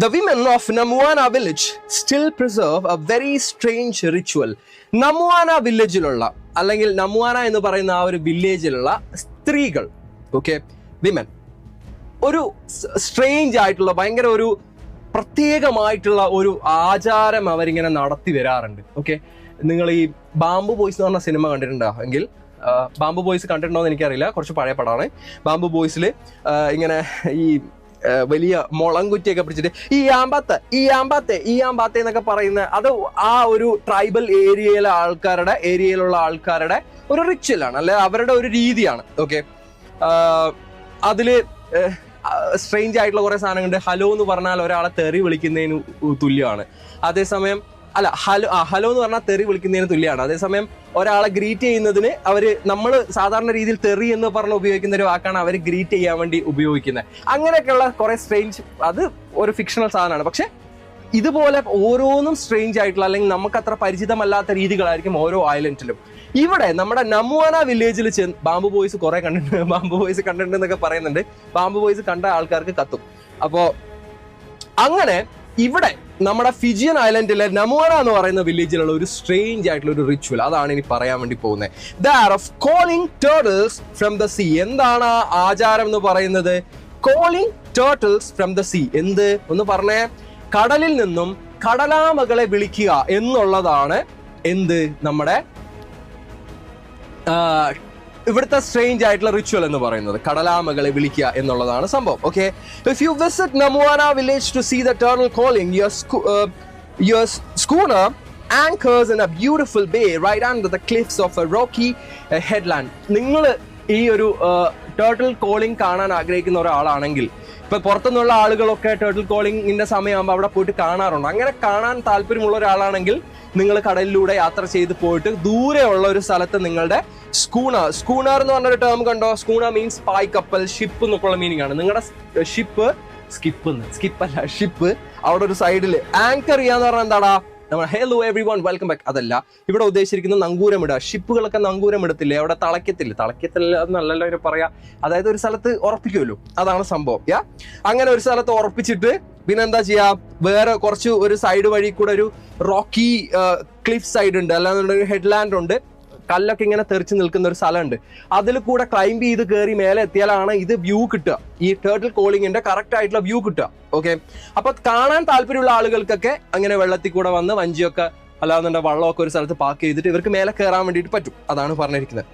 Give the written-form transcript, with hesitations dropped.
The women of Namuana village still preserve a very strange ritual. Namuana villageലുള്ള അല്ലെങ്കിൽ നമുവാന എന്ന് പറയുന്ന ആ ഒരു വില്ലേജിലുള്ള സ്ത്രീകൾ, ഓക്കെ, വിമൻ, ഒരു സ്ട്രേഞ്ച് ആയിട്ടുള്ള ഭയങ്കര ഒരു പ്രത്യേകമായിട്ടുള്ള ഒരു ആചാരം അവരിങ്ങനെ നടത്തി വരാറുണ്ട്. ഓക്കെ, നിങ്ങൾ ഈ ബാംബു ബോയ്സ് എന്ന് പറഞ്ഞ സിനിമ കണ്ടിട്ടുണ്ടോ എങ്കിൽ ബാംബു ബോയ്സ് കണ്ടിട്ടുണ്ടോ എന്ന് എനിക്കറിയില്ല, കുറച്ച് പഴയ പടമാണ്. ബാംബു ബോയ്സിൽ ഇങ്ങനെ ഈ വലിയ മുളംകുറ്റിയൊക്കെ പിടിച്ചിട്ട് ഈ ആമ്പാത്തെ എന്നൊക്കെ പറയുന്ന അത് ആ ഒരു ട്രൈബൽ ഏരിയയിലുള്ള ആൾക്കാരുടെ ഒരു റിച്വലാണ്, അല്ലെ അവരുടെ ഒരു രീതിയാണ്. ഓക്കെ, അതില് സ്ട്രേഞ്ച് ആയിട്ടുള്ള കുറെ സാധനങ്ങളുണ്ട്. ഹലോ എന്ന് പറഞ്ഞാൽ ഒരാളെ തെറി വിളിക്കുന്നതിന് തുല്യമാണ്. അതേസമയം ഹലോ എന്ന് പറഞ്ഞാൽ തെറി വിളിക്കുന്നതിന് തുല്യമാണ്. അതേസമയം ഒരാളെ ഗ്രീറ്റ് ചെയ്യുന്നതിന് നമ്മൾ സാധാരണ രീതിയിൽ തെറി എന്ന് പറഞ്ഞ് ഉപയോഗിക്കുന്ന ഒരു വാക്കാണ് അവർ ഗ്രീറ്റ് ചെയ്യാൻ വേണ്ടി ഉപയോഗിക്കുന്നത്. അങ്ങനെയൊക്കെയുള്ള കുറെ സ്ട്രേഞ്ച്, അത് ഒരു ഫിക്ഷണൽ സാധനമാണ്. പക്ഷെ ഇതുപോലെ ഓരോന്നും സ്ട്രേഞ്ച് ആയിട്ടുള്ള അല്ലെങ്കിൽ നമുക്ക് അത്ര പരിചിതമല്ലാത്ത രീതികളായിരിക്കും ഓരോ ഐലൻഡിലും. ഇവിടെ നമ്മുടെ നമുവാന വില്ലേജിൽ ബാംബു ബോയ്സ് കുറെ കണ്ടിട്ടുണ്ട്, ബാംബു ബോയ്സ് കണ്ടിട്ടുണ്ടെന്നൊക്കെ പറയുന്നുണ്ട്. ബാംബു ബോയ്സ് കണ്ട ആൾക്കാർക്ക് കത്തും. അപ്പോ അങ്ങനെ ഇവിടെ നമ്മുടെ ഫിജിയൻ ഐലൻഡിലെ നമുവാന എന്ന് പറയുന്ന വില്ലേജിലുള്ള ഒരു സ്ട്രേഞ്ച് ആയിട്ടുള്ള ഒരു റിച്വൽ, അതാണ് ഇനി പറയാൻ വേണ്ടി പോകുന്നത്. That of calling turtles from the sea. എന്താണ് ആ ആചാരം എന്ന് പറയുന്നത്? Calling turtles from the sea. എന്ത് ഒന്ന് പറഞ്ഞേ? കടലിൽ നിന്നും കടലാമകളെ വിളിക്കുക എന്നുള്ളതാണ് എന്ത് നമ്മുടെ ഇവിടുത്തെ സ്ട്രേഞ്ച് ആയിട്ടുള്ള റിച്വൽ എന്ന് പറയുന്നത്. കടലാമകളെ വിളിക്കുക എന്നുള്ളതാണ് സംഭവം. Okay, if you visit Namuana village to see the turtle calling, your schooner anchors in a beautiful bay right under the cliffs of a rocky headland. നിങ്ങൾ ഈ ഒരു ടേർട്ടിൽ കോളിംഗ് കാണാൻ ആഗ്രഹിക്കുന്ന ഒരാളാണെങ്കിൽ, ഇപ്പൊ പുറത്തുനിന്നുള്ള ആളുകളൊക്കെ ടേർട്ടിൽ കോളിംഗിന്റെ സമയമാകുമ്പോൾ അവിടെ പോയിട്ട് കാണാറുണ്ട്. അങ്ങനെ കാണാൻ താല്പര്യമുള്ള ഒരാളാണെങ്കിൽ നിങ്ങൾ കടലിലൂടെ യാത്ര ചെയ്ത് പോയിട്ട് ദൂരെയുള്ള ഒരു സ്ഥലത്ത് നിങ്ങളുടെ സ്കൂണർ എന്ന് പറഞ്ഞൊരു ടേം കണ്ടോ? സ്കൂണർ മീൻസ് പായ്ക്കപ്പൽ, ഷിപ്പ് എന്നൊക്കെയുള്ള മീനിങ് ആണ്. നിങ്ങളുടെ ഷിപ്പ് ഷിപ്പ് അവിടെ ഒരു സൈഡിൽ ആങ്കർ ചെയ്യാന്ന് പറഞ്ഞാൽ എന്താടാ? നമ്മൾ hello every one welcome back, അതല്ല ഇവിടെ ഉദ്ദേശിച്ചിരിക്കുന്നത് നങ്കൂരമിടുക. ഷിപ്പുകളൊക്കെ നങ്കൂരമിടത്തില്ലേ, അവിടെ തളയ്ക്കത്തില്ല എന്നല്ലല്ലോ പറയാ. അതായത് ഒരു സ്ഥലത്ത് ഉറപ്പിക്കുമല്ലോ, അതാണ് സംഭവം. അങ്ങനെ ഒരു സ്ഥലത്ത് ഉറപ്പിച്ചിട്ട് പിന്നെ എന്താ ചെയ്യാ? വേറെ കുറച്ച് ഒരു സൈഡ് വഴി കൂടെ ഒരു റോക്കി ക്ലിഫ് സൈഡ് ഉണ്ട്, അല്ലാന്നുണ്ടെങ്കിൽ ഹെഡ്ലാൻഡ് ഉണ്ട്, കല്ലൊക്കെ ഇങ്ങനെ തെറിച്ച് നിൽക്കുന്ന ഒരു സ്ഥലമുണ്ട്. അതിൽ കൂടെ ക്ലൈംബ് ചെയ്ത് കയറി മേലെ എത്തിയാലാണ് ഇത് വ്യൂ കിട്ടുക, ഈ ടേർട്ടിൽ കോളിങ്ങിന്റെ കറക്റ്റ് ആയിട്ടുള്ള വ്യൂ കിട്ടുക. ഓക്കെ, അപ്പൊ കാണാൻ താല്പര്യമുള്ള ആളുകൾക്കൊക്കെ അങ്ങനെ വെള്ളത്തിൽ കൂടെ വന്ന് വഞ്ചിയൊക്കെ അല്ലാന്നുണ്ടെങ്കിൽ വള്ളമൊക്കെ ഒരു സ്ഥലത്ത് പാർക്ക് ചെയ്തിട്ട് ഇവർക്ക് മേലെ കയറാൻ വേണ്ടിയിട്ട് പറ്റും. അതാണ് പറഞ്ഞിരിക്കുന്നത്.